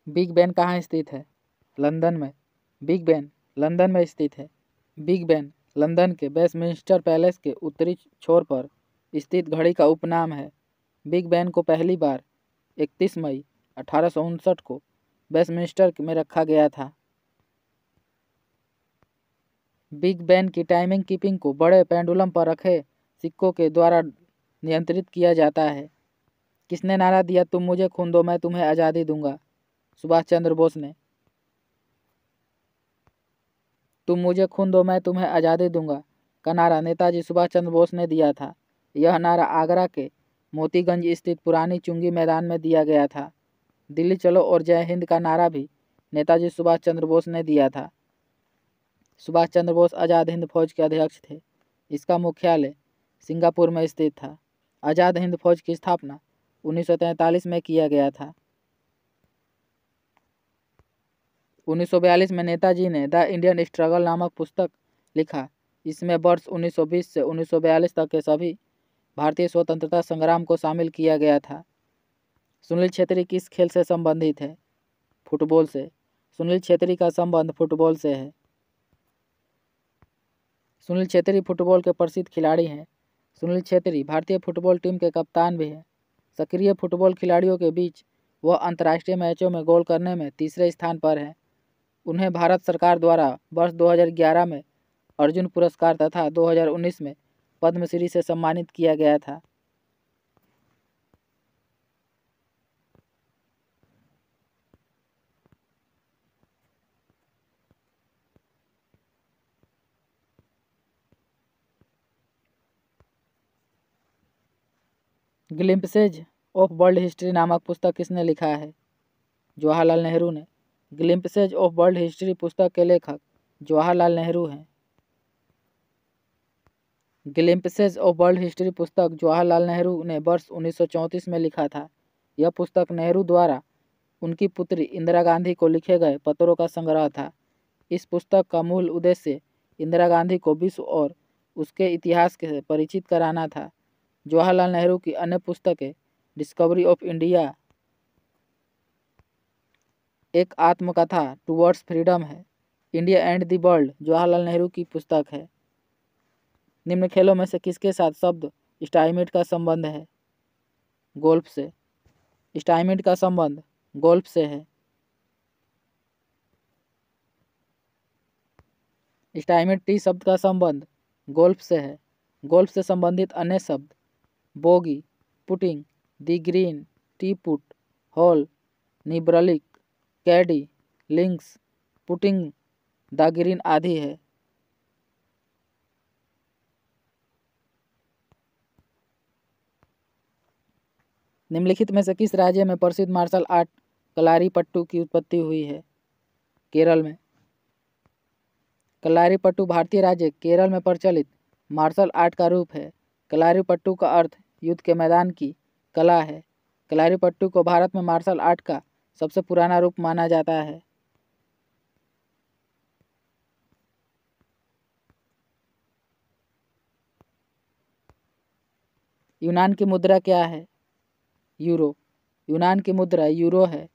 Big Ben कहाँ स्थित है? लंदन में। बिग बेन लंदन में स्थित है। बिग बेन लंदन के वेस्टमिंस्टर पैलेस के उत्तरी छोर पर स्थित घड़ी का उपनाम है। बिग बेन को पहली बार 31 मई 1859 को वेस्टमिंस्टर में रखा गया था। बिग बेन की टाइमिंग कीपिंग को बड़े पेंडुलम पर रखे सिक्कों के द्वारा नियंत्रित किया जाता है। किसने नारा दिया, तुम मुझे खून दो मैं तुम्हें आज़ादी दूंगा? सुभाष चंद्र बोस ने। तुम मुझे खून दो मैं तुम्हें आज़ादी दूंगा का नारा नेताजी सुभाष चंद्र बोस ने दिया था। यह नारा आगरा के मोतीगंज स्थित पुरानी चुंगी मैदान में दिया गया था। दिल्ली चलो और जय हिंद का नारा भी नेताजी सुभाष चंद्र बोस ने दिया था। सुभाष चंद्र बोस आज़ाद हिंद फौज के अध्यक्ष थे। इसका मुख्यालय सिंगापुर में स्थित था। आज़ाद हिंद फौज की स्थापना 1943 में किया गया था। 1942 में नेताजी ने द इंडियन स्ट्रगल नामक पुस्तक लिखा। इसमें वर्ष 1920 से 1942 तक के सभी भारतीय स्वतंत्रता संग्राम को शामिल किया गया था। सुनील छेत्री किस खेल से संबंधित है? फुटबॉल से। सुनील छेत्री का संबंध फुटबॉल से है। सुनील छेत्री फुटबॉल के प्रसिद्ध खिलाड़ी हैं। सुनील छेत्री भारतीय फुटबॉल टीम के कप्तान भी हैं। सक्रिय फुटबॉल खिलाड़ियों के बीच वह अंतर्राष्ट्रीय मैचों में गोल करने में तीसरे स्थान पर हैं। उन्हें भारत सरकार द्वारा वर्ष 2011 में अर्जुन पुरस्कार तथा 2019 में पद्मश्री से सम्मानित किया गया था। ग्लिम्पसेज ऑफ वर्ल्ड हिस्ट्री नामक पुस्तक किसने लिखा है? जवाहरलाल नेहरू ने। ग्लिम्पसेज ऑफ वर्ल्ड हिस्ट्री पुस्तक के लेखक जवाहरलाल नेहरू हैं। ग्लिम्पसेज ऑफ वर्ल्ड हिस्ट्री पुस्तक जवाहरलाल नेहरू ने वर्ष 1934 में लिखा था। यह पुस्तक नेहरू द्वारा उनकी पुत्री इंदिरा गांधी को लिखे गए पत्रों का संग्रह था। इस पुस्तक का मूल उद्देश्य इंदिरा गांधी को विश्व और उसके इतिहास से परिचित कराना था। जवाहरलाल नेहरू की अन्य पुस्तकें डिस्कवरी ऑफ इंडिया, एक आत्मकथा टुवर्ड्स फ्रीडम है। India and the world Jawaharlal Nehru की पुस्तक है। निम्न खेलों में से किसके साथ शब्द स्टाइमिट का संबंध है? गोल्फ से। स्टाइमिट का संबंध गोल्फ से है। स्टाइमिट टी शब्द का संबंध गोल्फ से है। गोल्फ से संबंधित अन्य शब्द bogey, putting, the green, tee putt, hole, niblick, caddie, links, putting the green आदि है। निम्नलिखित में से किस राज्य में प्रसिद्ध मार्शल आर्ट कलारीपट्टू की उत्पत्ति हुई है? केरल में। कलारीपट्टू भारतीय राज्य केरल में प्रचलित मार्शल आर्ट का रूप है। कलारीपट्टू का अर्थ युद्ध के मैदान की कला है। कलारीपट्टू को भारत में मार्शल आर्ट का सबसे पुराना रूप माना जाता है। यूनान की मुद्रा क्या है? यूरो। यूनान की मुद्रा यूरो है।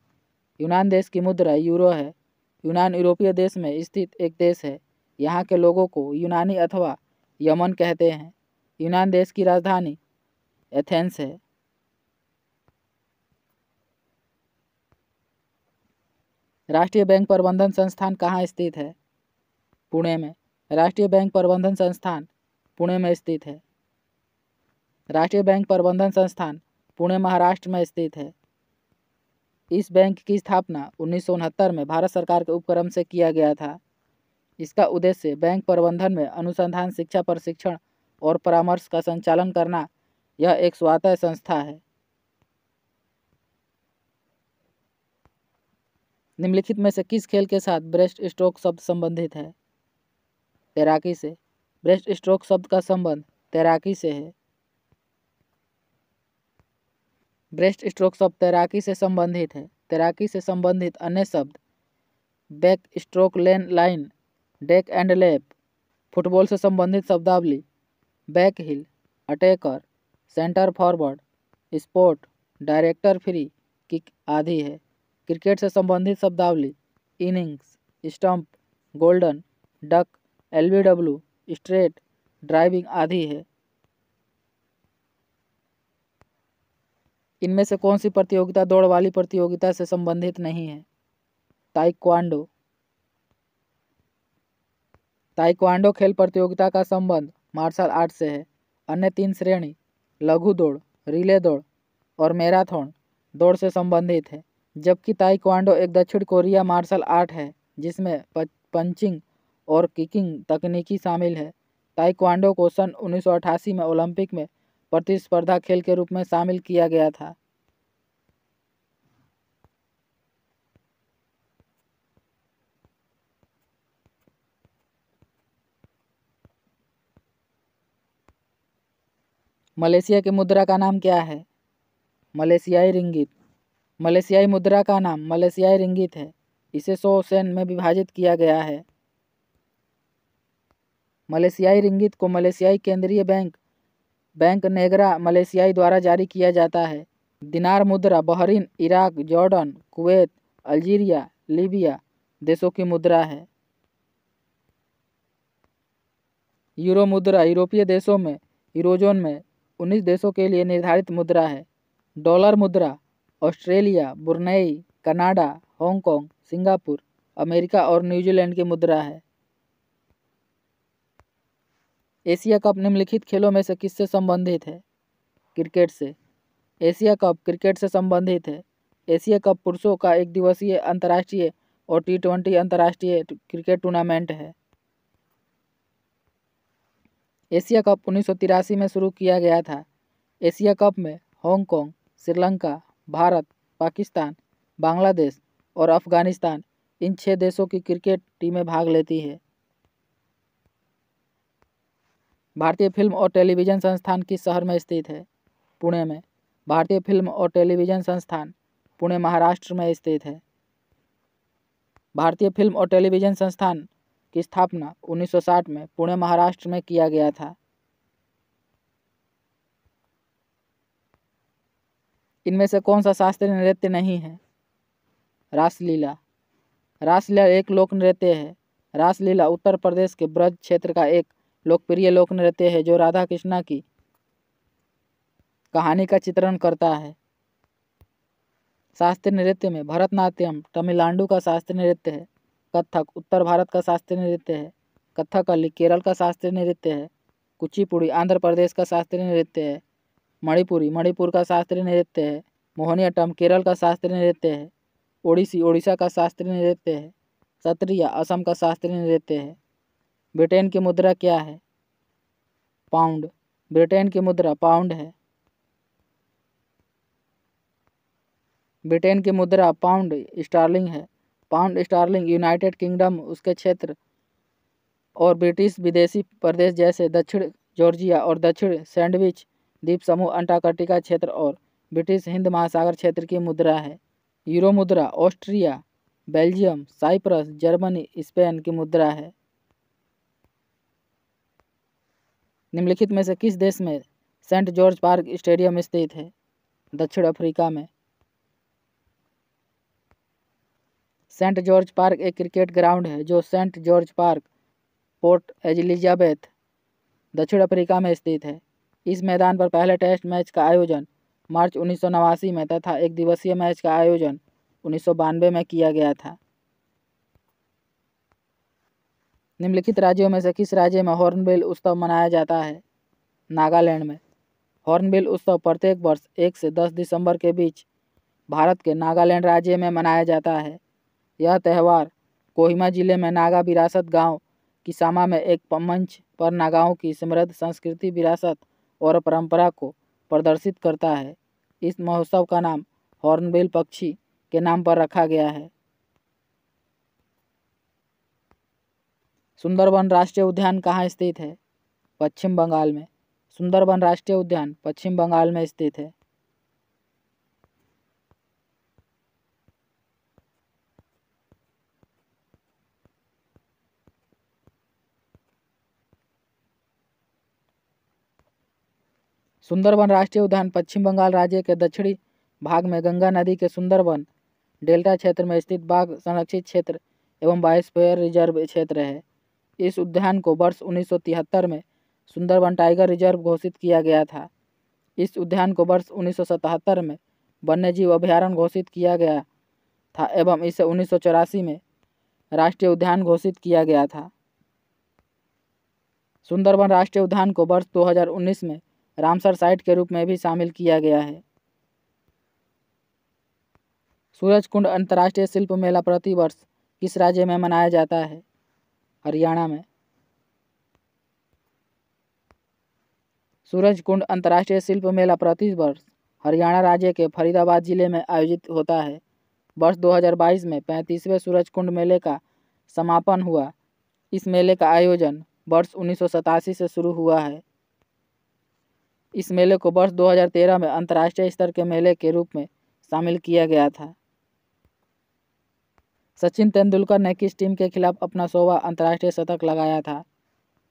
यूनान देश की मुद्रा यूरो है। यूनान यूरोपीय देश में स्थित एक देश है। यहाँ के लोगों को यूनानी अथवा यमन कहते हैं। यूनान देश की राजधानी एथेंस है। राष्ट्रीय बैंक प्रबंधन संस्थान कहाँ स्थित है? पुणे में। राष्ट्रीय बैंक प्रबंधन संस्थान पुणे में स्थित है। राष्ट्रीय बैंक प्रबंधन संस्थान पुणे महाराष्ट्र में स्थित है। इस बैंक की स्थापना 1969 में भारत सरकार के उपक्रम से किया गया था। इसका उद्देश्य बैंक प्रबंधन में अनुसंधान, शिक्षा, प्रशिक्षण और परामर्श का संचालन करना। यह एक स्वायत्त संस्था है। निम्नलिखित में से किस खेल के साथ ब्रेस्ट स्ट्रोक शब्द संबंधित है? तैराकी से। ब्रेस्ट स्ट्रोक शब्द का संबंध तैराकी से है। ब्रेस्ट स्ट्रोक शब्द तैराकी से संबंधित है। तैराकी से संबंधित अन्य शब्द back stroke, lane line, deck and lap. Football से संबंधित शब्दावली back heel, attacker, centre forward, spot, director free kick आदि है। क्रिकेट से संबंधित शब्दावली innings, stump, golden, duck, LBW, straight, driving आदि है। इनमें से कौन सी प्रतियोगिता दौड़ वाली प्रतियोगिता से संबंधित नहीं है? ताइक्वांडो। ताइक्वांडो खेल प्रतियोगिता का संबंध मार्शल आर्ट से है। अन्य 3 श्रेणी लघु दौड़, रिले दौड़ और मैराथन दौड़ से संबंधित है, जबकि ताइक्वांडो एक दक्षिण कोरिया मार्शल आर्ट है जिसमें पंचिंग और किकिंग तकनीकी शामिल है। ताइक्वांडो को सन 1988 में ओलंपिक में प्रतिस्पर्धा खेल के रूप में शामिल किया गया था। मलेशिया की मुद्रा का नाम क्या है? मलेशियाई रिंगित। मलेशियाई मुद्रा का नाम मलेशियाई रिंगित है। इसे 100 सेन में विभाजित किया गया है। मलेशियाई रिंगित को मलेशियाई केंद्रीय बैंक नेगरा मलेशियाई द्वारा जारी किया जाता है। दिनार मुद्रा Bahrain, Iraq, Jordan, Kuwait, Algeria, Libya देशों की मुद्रा है। यूरो मुद्रा यूरोपीय देशों में यूरोजोन में 19 देशों के लिए निर्धारित मुद्रा है। डॉलर मुद्रा Australia, Brunei, Canada, Hong Kong, Singapore, America और न्यूजीलैंड की मुद्रा है। एशिया कप निम्नलिखित खेलों में से किससे संबंधित है? क्रिकेट से। एशिया कप क्रिकेट से संबंधित है। एशिया कप पुरुषों का एक दिवसीय अंतर्राष्ट्रीय और T20 अंतर्राष्ट्रीय क्रिकेट टूर्नामेंट है। एशिया कप 1983 में शुरू किया गया था। एशिया कप में हांगकांग, श्रीलंका, भारत, पाकिस्तान, बांग्लादेश और अफगानिस्तान इन 6 देशों की क्रिकेट टीमें भाग लेती है। भारतीय फिल्म और टेलीविज़न संस्थान किस शहर में स्थित है? पुणे में। भारतीय फिल्म और टेलीविज़न संस्थान पुणे महाराष्ट्र में स्थित है। भारतीय फिल्म और टेलीविज़न संस्थान की स्थापना 1960 में पुणे महाराष्ट्र में किया गया था। इनमें से कौन सा शास्त्रीय नृत्य नहीं है? रासलीला। रासलीला एक लोक नृत्य है। रासलीला उत्तर प्रदेश के ब्रज क्षेत्र का एक लोकप्रिय लोक नृत्य है जो राधा कृष्णा की कहानी का चित्रण करता है। शास्त्रीय नृत्य में भरतनाट्यम तमिलनाडु का शास्त्रीय नृत्य है। कथक उत्तर भारत का शास्त्रीय नृत्य है। कथकली केरल का शास्त्रीय नृत्य है। कुचिपुड़ी आंध्र प्रदेश का शास्त्रीय नृत्य है। मणिपुरी मणिपुर का शास्त्रीय नृत्य है। मोहिनीअट्टम केरल का शास्त्रीय नृत्य है। ओडिसी ओडिशा का शास्त्रीय नृत्य है। सत्रिया असम का शास्त्रीय नृत्य है। ब्रिटेन की मुद्रा क्या है? पाउंड। ब्रिटेन की मुद्रा पाउंड है। ब्रिटेन की मुद्रा पाउंड स्टार्लिंग है। पाउंड स्टार्लिंग यूनाइटेड किंगडम, उसके क्षेत्र और ब्रिटिश विदेशी प्रदेश जैसे दक्षिण जॉर्जिया और दक्षिण सैंडविच द्वीप समूह, अंटार्कटिका क्षेत्र और ब्रिटिश हिंद महासागर क्षेत्र की मुद्रा है। यूरो मुद्रा Austria, Belgium, Cyprus, Germany, Spain की मुद्रा है। निम्नलिखित में से किस देश में सेंट जॉर्ज पार्क स्टेडियम स्थित है? दक्षिण अफ्रीका में। सेंट जॉर्ज पार्क एक क्रिकेट ग्राउंड है जो Saint George Park, Port Elizabeth, दक्षिण अफ्रीका में स्थित है। इस मैदान पर पहले टेस्ट मैच का आयोजन मार्च 1989 में तथा एक दिवसीय मैच का आयोजन 1992 में किया गया था। निम्नलिखित राज्यों में से किस राज्य में हॉर्नबिल उत्सव मनाया जाता है? नागालैंड में। हॉर्नबिल उत्सव प्रत्येक वर्ष 1 से 10 दिसंबर के बीच भारत के नागालैंड राज्य में मनाया जाता है। यह त्यौहार कोहिमा जिले में नागा विरासत गांव किसामा में एक मंच पर नागाओं की समृद्ध संस्कृति, विरासत और परंपरा को प्रदर्शित करता है। इस महोत्सव का नाम हॉर्नबिल पक्षी के नाम पर रखा गया है। सुंदरबन राष्ट्रीय उद्यान कहाँ स्थित है? पश्चिम बंगाल में। सुंदरबन राष्ट्रीय उद्यान पश्चिम बंगाल में स्थित है। सुंदरबन राष्ट्रीय उद्यान पश्चिम बंगाल राज्य के दक्षिणी भाग में गंगा नदी के सुंदरबन डेल्टा क्षेत्र में स्थित बाघ संरक्षित क्षेत्र एवं बायोस्फीयर रिजर्व क्षेत्र है। इस उद्यान को वर्ष 1973 में सुंदरबन टाइगर रिजर्व घोषित किया गया था। इस उद्यान को वर्ष 1977 में वन्यजीव अभयारण्य घोषित किया गया था एवं इसे 1984 में राष्ट्रीय उद्यान घोषित किया गया था। सुंदरबन राष्ट्रीय उद्यान को वर्ष 2019 में रामसर साइट के रूप में भी शामिल किया गया है। सूरजकुंड अंतर्राष्ट्रीय शिल्प मेला प्रति वर्ष किस राज्य में मनाया जाता है? हरियाणा में। सूरजकुंड अंतर्राष्ट्रीय शिल्प मेला प्रति वर्ष हरियाणा राज्य के फरीदाबाद जिले में आयोजित होता है। वर्ष 2022 में 35वें सूरजकुंड मेले का समापन हुआ। इस मेले का आयोजन वर्ष 1987 से शुरू हुआ है। इस मेले को वर्ष 2013 में अंतर्राष्ट्रीय स्तर के मेले के रूप में शामिल किया गया था। सचिन तेंदुलकर ने किस टीम के खिलाफ अपना 100वां अंतर्राष्ट्रीय शतक लगाया था?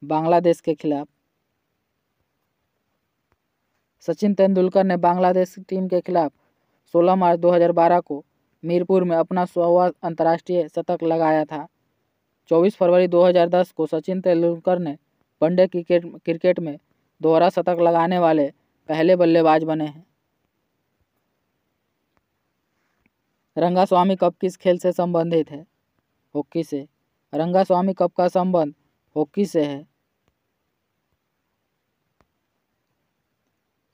बांग्लादेश के खिलाफ। सचिन तेंदुलकर ने बांग्लादेश टीम के खिलाफ 16 मार्च 2012 को मीरपुर में अपना 100वां अंतर्राष्ट्रीय शतक लगाया था। 24 फरवरी 2010 को सचिन तेंदुलकर ने वनडे क्रिकेट में दोहरा शतक लगाने वाले पहले बल्लेबाज बने हैं। रंगास्वामी कप किस खेल से संबंधित है? हॉकी से। रंगास्वामी कप का संबंध हॉकी से है।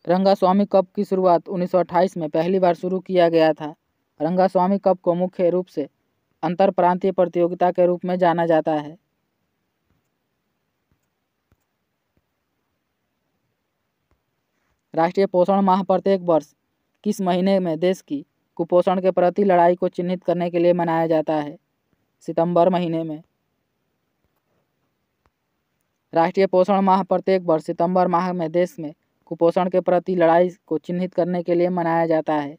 रंगास्वामी कप की शुरुआत 1928 में पहली बार शुरू किया गया था। रंगास्वामी कप को मुख्य रूप से अंतर प्रांतीय प्रतियोगिता के रूप में जाना जाता है। राष्ट्रीय पोषण माह प्रत्येक वर्ष किस महीने में देश की कुपोषण के प्रति लड़ाई को चिन्हित करने के लिए मनाया जाता है? सितंबर महीने में। राष्ट्रीय पोषण माह प्रत्येक वर्ष सितंबर माह में देश में कुपोषण के प्रति लड़ाई को चिन्हित करने के लिए मनाया जाता है।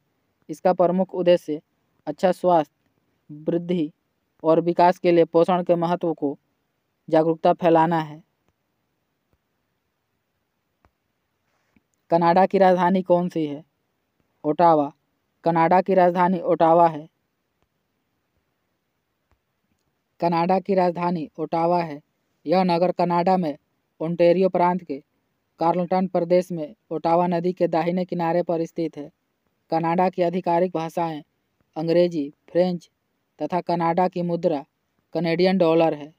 इसका प्रमुख उद्देश्य अच्छा स्वास्थ्य, वृद्धि और विकास के लिए पोषण के महत्व को जागरूकता फैलाना है। कनाडा की राजधानी कौन सी है? ओटावा। कनाडा की राजधानी ओटावा है। कनाडा की राजधानी ओटावा है। यह नगर कनाडा में ओंटारियो प्रांत के कार्लटन प्रदेश में ओटावा नदी के दाहिने किनारे पर स्थित है। कनाडा की आधिकारिक भाषाएं अंग्रेजी, फ्रेंच तथा कनाडा की मुद्रा कनेडियन डॉलर है।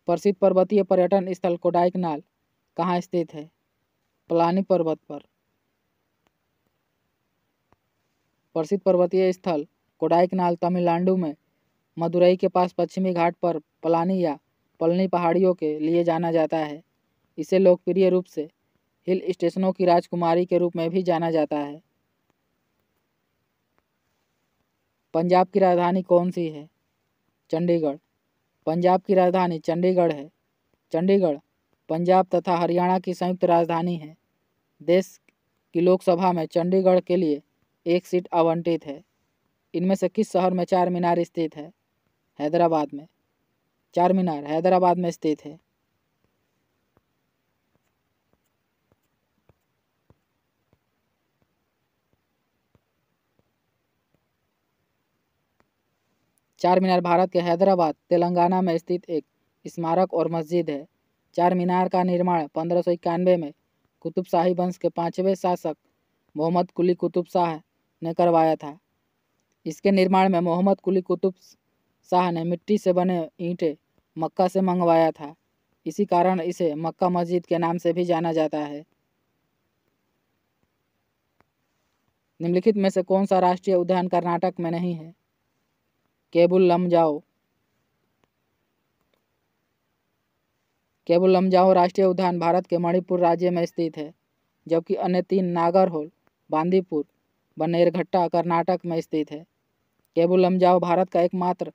प्रसिद्ध पर्वतीय पर्यटन स्थल कोडाईकनाल कहाँ स्थित है? पलानी पर्वत पर। प्रसिद्ध पर्वतीय स्थल कोडाईकनाल तमिलनाडु में मदुरई के पास पश्चिमी घाट पर पलानी या पलनी पहाड़ियों के लिए जाना जाता है। इसे लोकप्रिय रूप से हिल स्टेशनों की राजकुमारी के रूप में भी जाना जाता है। पंजाब की राजधानी कौन सी है? चंडीगढ़। पंजाब की राजधानी चंडीगढ़ है। चंडीगढ़ पंजाब तथा हरियाणा की संयुक्त राजधानी है। देश की लोकसभा में चंडीगढ़ के लिए एक सीट आवंटित है। इनमें से किस शहर में चार मीनार स्थित है? हैदराबाद में। चार मीनार हैदराबाद में स्थित है। चार मीनार भारत के हैदराबाद, तेलंगाना में स्थित एक स्मारक और मस्जिद है। चार मीनार का निर्माण 1591 में कुतुब शाही वंश के 5वें शासक मोहम्मद कुली कुतुब शाह ने करवाया था। इसके निर्माण में मोहम्मद कुली कुतुब शाह ने मिट्टी से बने ईंटें मक्का से मंगवाया था। इसी कारण इसे मक्का मस्जिद के नाम से भी जाना जाता है। निम्नलिखित में से कौन सा राष्ट्रीय उद्यान कर्नाटक में नहीं है? केबुल लमजाओ। केबुल लमजाओ राष्ट्रीय उद्यान भारत के मणिपुर राज्य में स्थित है, जबकि अन्य तीन नागरहोल, बांदीपुर, बन्नेरघट्टा कर्नाटक में स्थित है। केबुल लमजाओ भारत का एकमात्र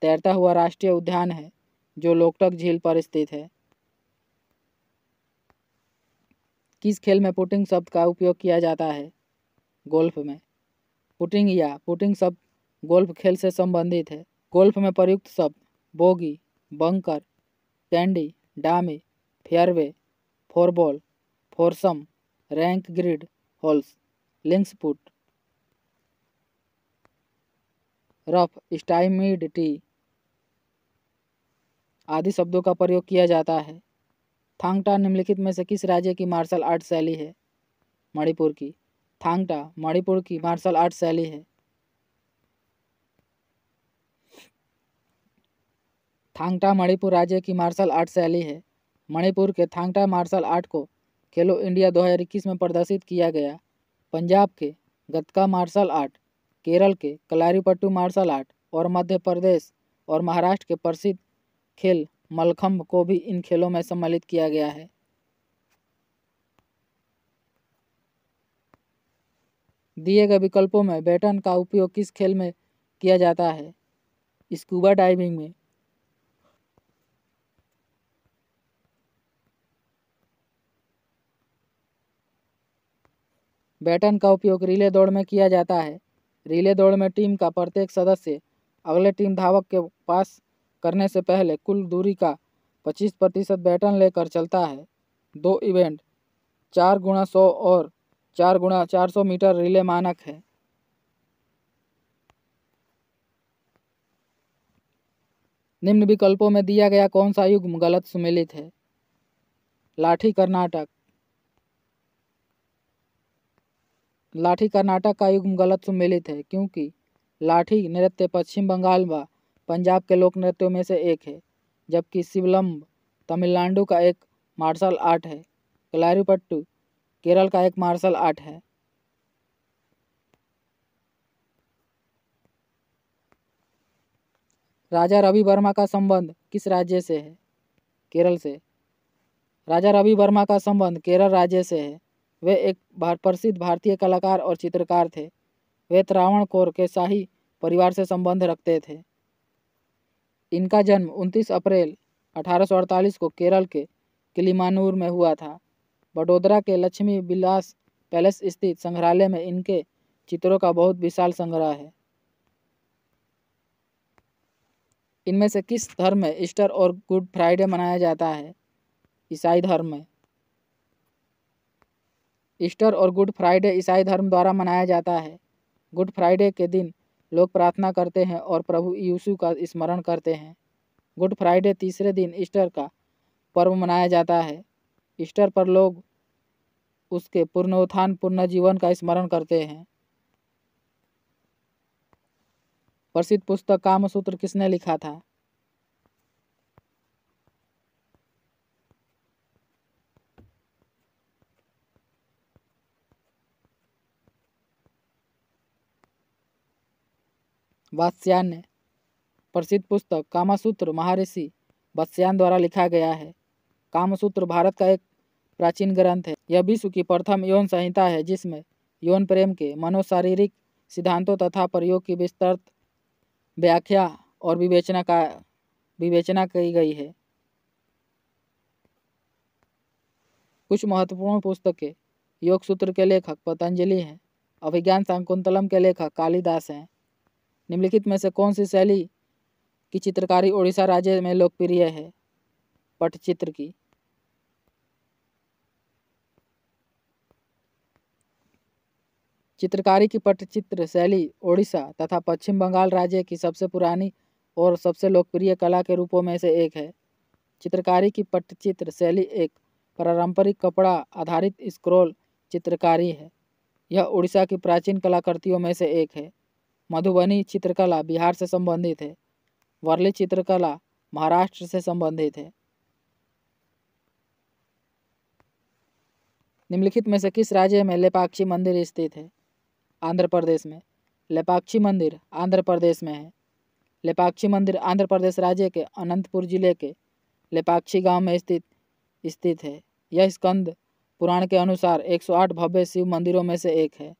तैरता हुआ राष्ट्रीय उद्यान है जो लोकटक झील पर स्थित है। किस खेल में पुटिंग शब्द का उपयोग किया जाता है? गोल्फ में। पुटिंग शब्द गोल्फ खेल से संबंधित है। गोल्फ में प्रयुक्त शब्द bogey, bunker, caddie, dormie, fairway, fourball, foursome, rank grid holes, links putt, rough, stymied tee आदि शब्दों का प्रयोग किया जाता है। थांगटा निम्नलिखित में से किस राज्य की मार्शल आर्ट शैली है? मणिपुर की। थांगटा मणिपुर की मार्शल आर्ट शैली है। थांगटा मणिपुर राज्य की मार्शल आर्ट शैली है। मणिपुर के थांगटा मार्शल आर्ट को खेलो इंडिया 2021 में प्रदर्शित किया गया। पंजाब के गतका मार्शल आर्ट, केरल के कलारीपट्टू मार्शल आर्ट और मध्य प्रदेश और महाराष्ट्र के प्रसिद्ध खेल मल्लखंब को भी इन खेलों में सम्मिलित किया गया है। दिए गए विकल्पों में बैटन का उपयोग किस खेल में किया जाता है? स्कूबा डाइविंग में। बैटन का उपयोग रिले दौड़ में किया जाता है। रिले दौड़ में टीम का प्रत्येक सदस्य अगले टीम धावक के पास करने से पहले कुल दूरी का 25% बैटन लेकर चलता है। 2 इवेंट 4x100 और 4x400 मीटर रिले मानक है। निम्न विकल्पों में दिया गया कौन सा युग्म गलत सुमेलित है? लाठी कर्नाटक। लाठी कर्नाटक का युग्म गलत सुमेलित है क्योंकि लाठी नृत्य पश्चिम बंगाल व पंजाब के लोक नृत्यों में से एक है, जबकि सिवलम्ब तमिलनाडु का एक मार्शल आर्ट है। कलारीपट्टू केरल का एक मार्शल आर्ट है। राजा रवि वर्मा का संबंध किस राज्य से है? केरल से। राजा रवि वर्मा का संबंध केरल राज्य से है। वे एक प्रसिद्ध भारतीय कलाकार और चित्रकार थे। वे त्रावणकोर के शाही परिवार से संबंध रखते थे। इनका जन्म 29 अप्रैल 1848 को केरल के किलिमानूर में हुआ था। वडोदरा के लक्ष्मी विलास पैलेस स्थित संग्रहालय में इनके चित्रों का बहुत विशाल संग्रह है। इनमें से किस धर्म में ईस्टर और गुड फ्राइडे मनाया जाता है? ईसाई धर्म में। ईस्टर और गुड फ्राइडे ईसाई धर्म द्वारा मनाया जाता है। गुड फ्राइडे के दिन लोग प्रार्थना करते हैं और प्रभु यीशु का स्मरण करते हैं। गुड फ्राइडे तीसरे दिन ईस्टर का पर्व मनाया जाता है। ईस्टर पर लोग उसके पुनरुत्थान पुनर्जीवन का स्मरण करते हैं। प्रसिद्ध पुस्तक कामसूत्र किसने लिखा था? वात्स्यायन ने। प्रसिद्ध पुस्तक कामसूत्र महर्षि वात्स्यायन द्वारा लिखा गया है। कामसूत्र भारत का एक प्राचीन ग्रंथ है। यह विश्व की प्रथम यौन संहिता है जिसमें यौन प्रेम के मनोशारीरिक सिद्धांतों तथा प्रयोग की विस्तृत व्याख्या और विवेचना की गई है। कुछ महत्वपूर्ण पुस्तकें योग सूत्र के लेखक पतंजलि हैं। अभिज्ञान शाकुंतलम के लेखक कालिदास हैं। निम्नलिखित में से कौन सी शैली की चित्रकारी ओडिशा राज्य में लोकप्रिय है? पटचित्र की। चित्रकारी की पटचित्र शैली ओडिशा तथा पश्चिम बंगाल राज्य की सबसे पुरानी और सबसे लोकप्रिय कला के रूपों में से एक है। चित्रकारी की पटचित्र शैली एक पारंपरिक कपड़ा आधारित स्क्रॉल चित्रकारी है। यह उड़ीसा की प्राचीन कलाकृतियों में से एक है। मधुबनी चित्रकला बिहार से संबंधित है। वर्ली चित्रकला महाराष्ट्र से संबंधित है। निम्नलिखित में से किस राज्य में लेपाक्षी मंदिर स्थित है? आंध्र प्रदेश में। लेपाक्षी मंदिर आंध्र प्रदेश में है। लेपाक्षी मंदिर आंध्र प्रदेश राज्य के अनंतपुर जिले के लेपाक्षी गांव में स्थित है। यह स्कंद पुराण के अनुसार 108 भव्य शिव मंदिरों में से एक है।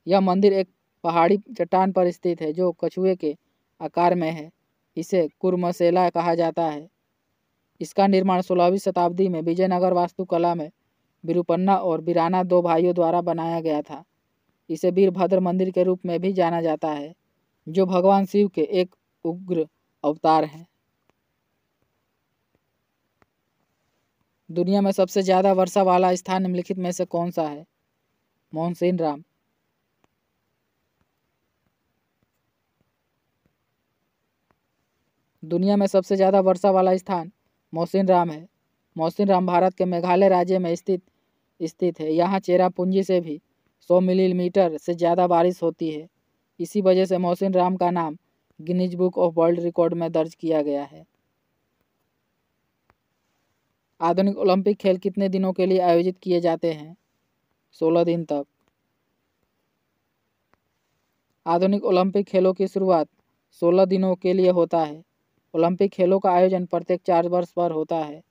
यह मंदिर एक पहाड़ी चट्टान पर स्थित है जो कछुए के आकार में है। इसे कुर्मसेला कहा जाता है। इसका निर्माण 16वीं शताब्दी में विजयनगर वास्तुकला में विरूपन्ना और वीराना दो भाइयों द्वारा बनाया गया था। इसे वीरभद्र मंदिर के रूप में भी जाना जाता है जो भगवान शिव के एक उग्र अवतार हैं। दुनिया में सबसे ज़्यादा वर्षा वाला स्थान निम्नलिखित में से कौन सा है? मोहसिनराम। दुनिया में सबसे ज़्यादा वर्षा वाला स्थान मौसिनराम है। मौसिनराम भारत के मेघालय राज्य में स्थित है। यहाँ चेरापूंजी से भी 100 मिलीमीटर से ज़्यादा बारिश होती है। इसी वजह से मौसिनराम का नाम Guinness book of world record में दर्ज किया गया है। आधुनिक ओलंपिक खेल कितने दिनों के लिए आयोजित किए जाते हैं? 16 दिन तक। आधुनिक ओलंपिक खेलों की शुरुआत 16 दिनों के लिए होता है। ओलंपिक खेलों का आयोजन प्रत्येक 4 वर्ष पर होता है।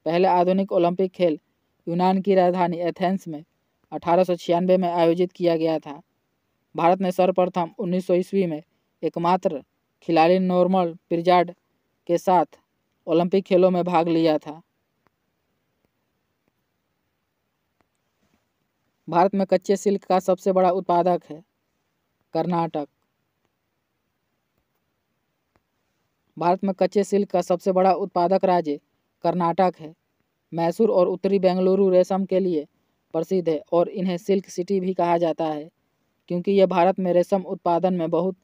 पहले आधुनिक ओलंपिक खेल यूनान की राजधानी एथेंस में 1896 में आयोजित किया गया था। भारत ने सर्वप्रथम 1900 ईस्वी में एकमात्र खिलाड़ी नॉर्मन पिज़ार्ड के साथ ओलंपिक खेलों में भाग लिया था। भारत में कच्चे सिल्क का सबसे बड़ा उत्पादक है कर्नाटक। भारत में कच्चे सिल्क का सबसे बड़ा उत्पादक राज्य कर्नाटक है। मैसूर और उत्तरी बेंगलुरु रेशम के लिए प्रसिद्ध है और इन्हें सिल्क सिटी भी कहा जाता है क्योंकि ये भारत में रेशम उत्पादन में बहुत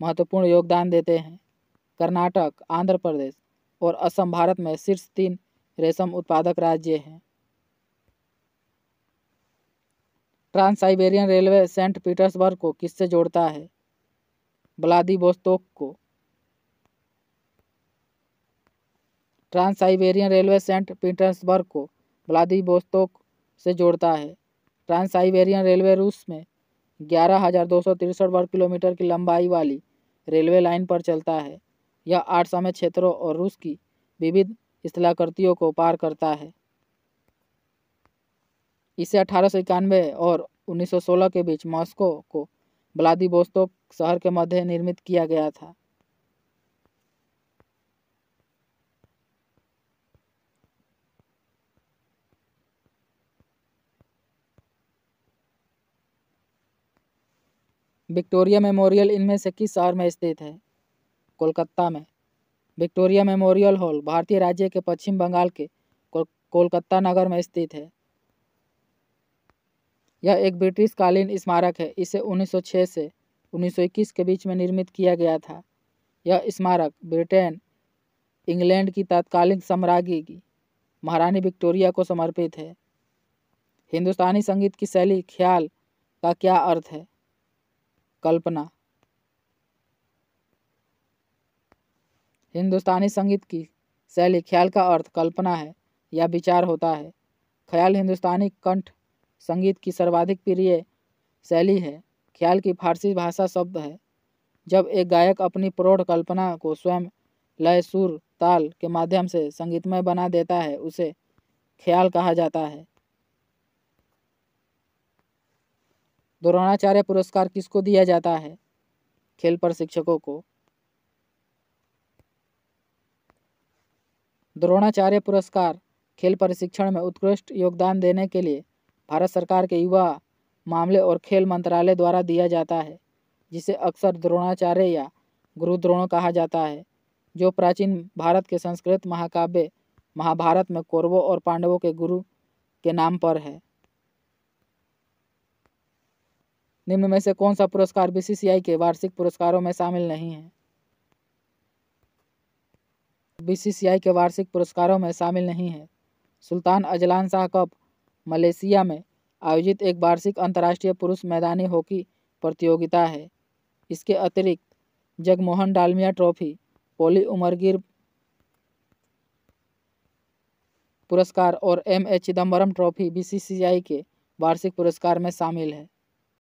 महत्वपूर्ण योगदान देते हैं। कर्नाटक, आंध्र प्रदेश और असम भारत में शीर्ष 3 रेशम उत्पादक राज्य हैं। Trans Siberian railway Saint Petersburg को किससे जोड़ता है? व्लादिवोस्तोक को। Trans Siberian railway Saint Petersburg को व्लादिवोस्तोक से जोड़ता है। ट्रांस साइबेरियन रेलवे रूस में 11,263 वर्ग किलोमीटर की लंबाई वाली रेलवे लाइन पर चलता है। यह 8 समय क्षेत्रों और रूस की विविध स्थलाकृतियों को पार करता है। इसे 1891 और 1916 के बीच मॉस्को को व्लादिवोस्तोक शहर के मध्य निर्मित किया गया था। विक्टोरिया मेमोरियल इनमें से किस शहर में स्थित है? कोलकाता में। विक्टोरिया मेमोरियल हॉल भारतीय राज्य के पश्चिम बंगाल के कोलकाता नगर में स्थित है। यह एक ब्रिटिश कालीन स्मारक है। इसे 1906 से 1921 के बीच में निर्मित किया गया था। यह स्मारक ब्रिटेन, इंग्लैंड की तत्कालीन साम्राज्ञी महारानी विक्टोरिया को समर्पित है। हिंदुस्तानी संगीत की शैली ख्याल का क्या अर्थ है? कल्पना। हिंदुस्तानी संगीत की शैली ख्याल का अर्थ कल्पना है या विचार होता है। ख्याल हिंदुस्तानी कंठ संगीत की सर्वाधिक प्रिय शैली है। ख्याल की फारसी भाषा शब्द है। जब एक गायक अपनी प्रौढ़ कल्पना को स्वयं लय, सुर, ताल के माध्यम से संगीतमय बना देता है उसे ख्याल कहा जाता है। द्रोणाचार्य पुरस्कार किसको दिया जाता है? खेल प्रशिक्षकों को। द्रोणाचार्य पुरस्कार खेल प्रशिक्षण में उत्कृष्ट योगदान देने के लिए भारत सरकार के युवा मामले और खेल मंत्रालय द्वारा दिया जाता है, जिसे अक्सर द्रोणाचार्य या गुरु द्रोण कहा जाता है, जो प्राचीन भारत के संस्कृत महाकाव्य महाभारत में कौरवों और पांडवों के गुरु के नाम पर है। निम्न में से कौन सा पुरस्कार बीसीसीआई के वार्षिक पुरस्कारों में शामिल नहीं है? बीसीसीआई के वार्षिक पुरस्कारों में शामिल नहीं है। Sultan Azlan Shah cup Malaysia में आयोजित एक वार्षिक अंतर्राष्ट्रीय पुरुष मैदानी हॉकी प्रतियोगिता है। इसके अतिरिक्त जगमोहन डालमिया ट्रॉफी, पॉली उमरगिर पुरस्कार और एम.ए. चिदम्बरम ट्रॉफी बीसीसीआई के वार्षिक पुरस्कार में शामिल है।